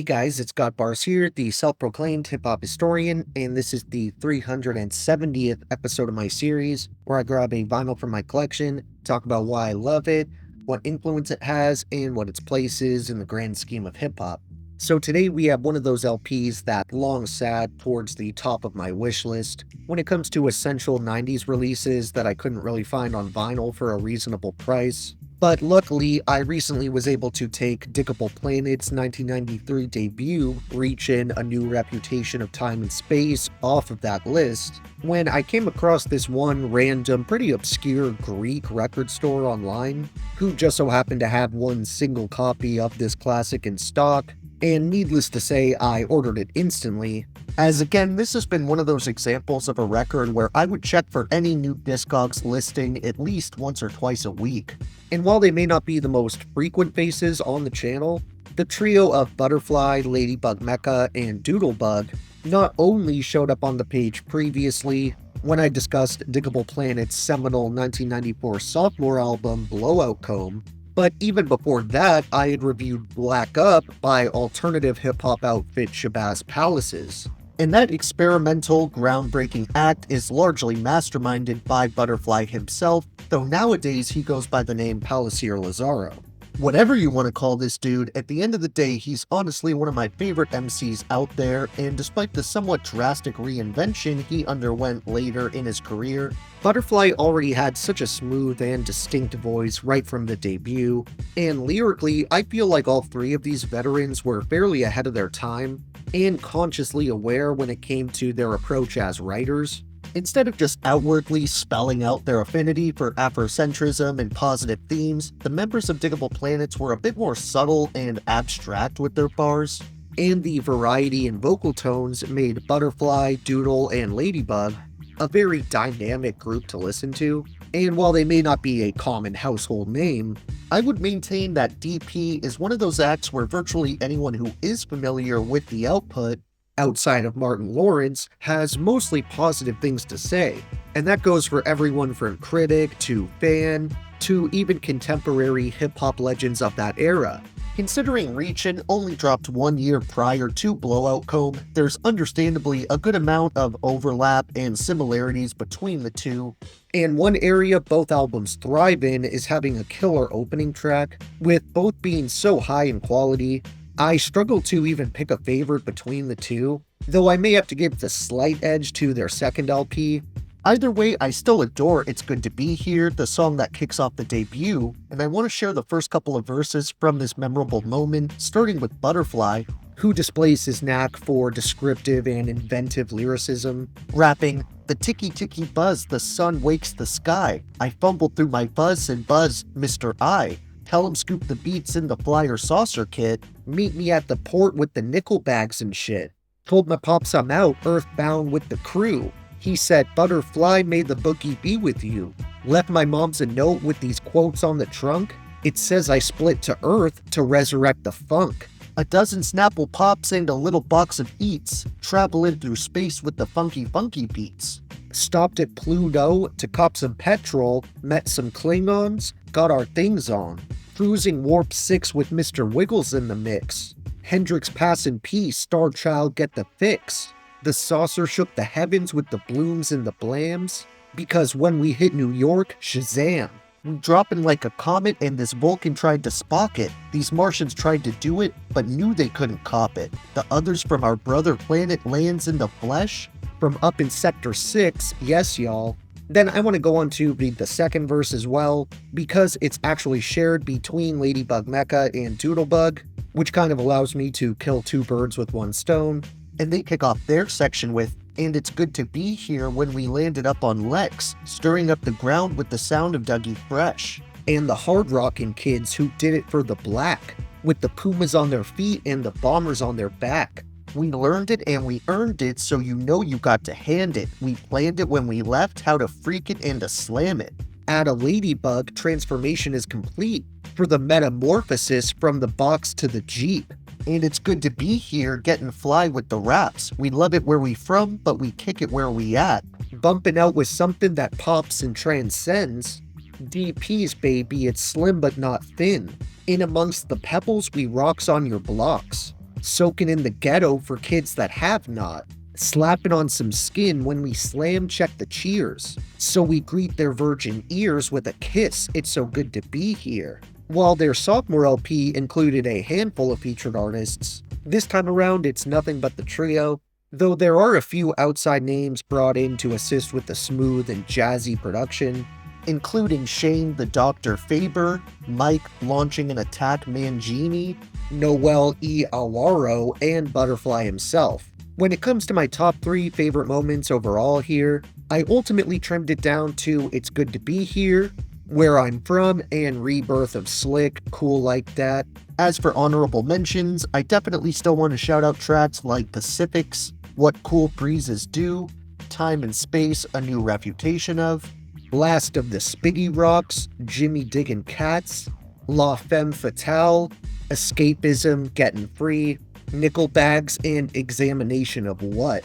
guys, it's God Bars here, the self-proclaimed hip-hop historian, and this is the 370th episode of my series, where I grab a vinyl from my collection, talk about why I love it, what influence it has, and what its place is in the grand scheme of hip-hop. So today we have one of those LPs that long sat towards the top of my wish list when it comes to essential 90s releases that I couldn't really find on vinyl for a reasonable price. But luckily, I recently was able to take Digable Planet's 1993 debut, Reachin, A New Reputation of Time and Space, off of that list, when I came across this one random, pretty obscure Greek record store online, who just so happened to have one single copy of this classic in stock, and needless to say, I ordered it instantly, as again, this has been one of those examples of a record where I would check for any new Discogs listing at least once or twice a week. And while they may not be the most frequent faces on the channel, the trio of Butterfly, Ladybug Mecha, and Doodlebug not only showed up on the page previously when I discussed Digable Planet's seminal 1994 sophomore album Blowout Comb, but even before that, I had reviewed Black Up by alternative hip-hop outfit Shabazz Palaces. And that experimental, groundbreaking act is largely masterminded by Butterfly himself, though nowadays he goes by the name Palasier Lazaro. Whatever you want to call this dude, at the end of the day, he's honestly one of my favorite MCs out there, and despite the somewhat drastic reinvention he underwent later in his career, Butterfly already had such a smooth and distinct voice right from the debut, and lyrically, I feel like all three of these veterans were fairly ahead of their time, and consciously aware when it came to their approach as writers. Instead of just outwardly spelling out their affinity for Afrocentrism and positive themes, the members of Digable Planets were a bit more subtle and abstract with their bars, and the variety in vocal tones made Butterfly, Doodle, and Ladybug a very dynamic group to listen to. And while they may not be a common household name, I would maintain that DP is one of those acts where virtually anyone who is familiar with the output outside of Martin Lawrence has mostly positive things to say, and that goes for everyone from critic to fan to even contemporary hip-hop legends of that era. Considering Reachin only dropped 1 year prior to Blowout Comb, there's understandably a good amount of overlap and similarities between the two, and one area both albums thrive in is having a killer opening track, with both being so high in quality. I struggle to even pick a favorite between the two, though I may have to give the slight edge to their second LP. Either way, I still adore It's Good to Be Here, the song that kicks off the debut, and I want to share the first couple of verses from this memorable moment, starting with Butterfly, who displays his knack for descriptive and inventive lyricism, rapping, "The ticky-ticky buzz, the sun wakes the sky. I fumbled through my buzz and buzz, Mr. I. Tell him scoop the beats in the flyer saucer kit. Meet me at the port with the nickel bags and shit. Told my pops I'm out, earthbound with the crew. He said, Butterfly, may the boogie be with you. Left my mom's a note with these quotes on the trunk. It says I split to earth to resurrect the funk. A dozen Snapple Pops and a little box of eats. Traveling through space with the funky beats. Stopped at Pluto to cop some petrol, met some Klingons, got our things on. Cruising Warp 6 with Mr. Wiggles in the mix. Hendrix pass in peace, Star Child get the fix. The saucer shook the heavens with the blooms and the blams. Because when we hit New York, Shazam. We dropping like a comet and this Vulcan tried to spock it. These Martians tried to do it, but knew they couldn't cop it. The others from our brother planet lands in the flesh. From up in Sector 6, yes y'all. Then I want to go on to read the second verse as well, because it's actually shared between Ladybug Mecha and Doodlebug, which kind of allows me to kill two birds with one stone. And they kick off their section with, "And it's good to be here when we landed up on Lex, stirring up the ground with the sound of Dougie Fresh. And the hard rockin' kids who did it for the black, with the Pumas on their feet and the Bombers on their back. We learned it and we earned it, so you know you got to hand it. We planned it when we left, how to freak it and to slam it. At a Ladybug, transformation is complete, for the metamorphosis from the box to the Jeep. And it's good to be here, getting fly with the raps. We love it where we from, but we kick it where we at. Bumping out with something that pops and transcends. DP's baby, it's slim but not thin. In amongst the pebbles, we rocks on your blocks. soaking in the ghetto for kids that have not, slapping on some skin when we slam check the cheers, so we greet their virgin ears with a kiss, it's so good to be here. While their sophomore LP included a handful of featured artists, this time around it's nothing but the trio, though there are a few outside names brought in to assist with the smooth and jazzy production, including Shane the Dr. Faber, Mike launching an attack Mangini, Noel E. Alaro, and Butterfly himself. When it comes to my top 3 favorite moments overall here, I ultimately trimmed it down to It's Good to Be Here, Where I'm From, and Rebirth of Slick, Cool Like That. As for honorable mentions, I definitely still want to shout out tracks like Pacifics, What Cool Breezes Do, Time and Space, A New Refutation Of, Last of the Spiggy Rocks, Jimmy Diggin' Cats, La Femme Fatale, Escapism, Getting Free, Nickelbags, and Examination of What.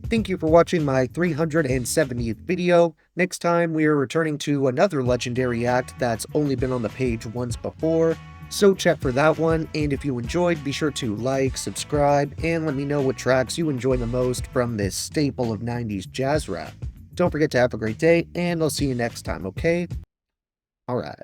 Thank you for watching my 370th video. Next time we are returning to another legendary act that's only been on the page once before, so check for that one, and if you enjoyed, be sure to like, subscribe, and let me know what tracks you enjoy the most from this staple of 90s jazz rap. Don't forget to have a great day, and I'll see you next time, okay? Alright.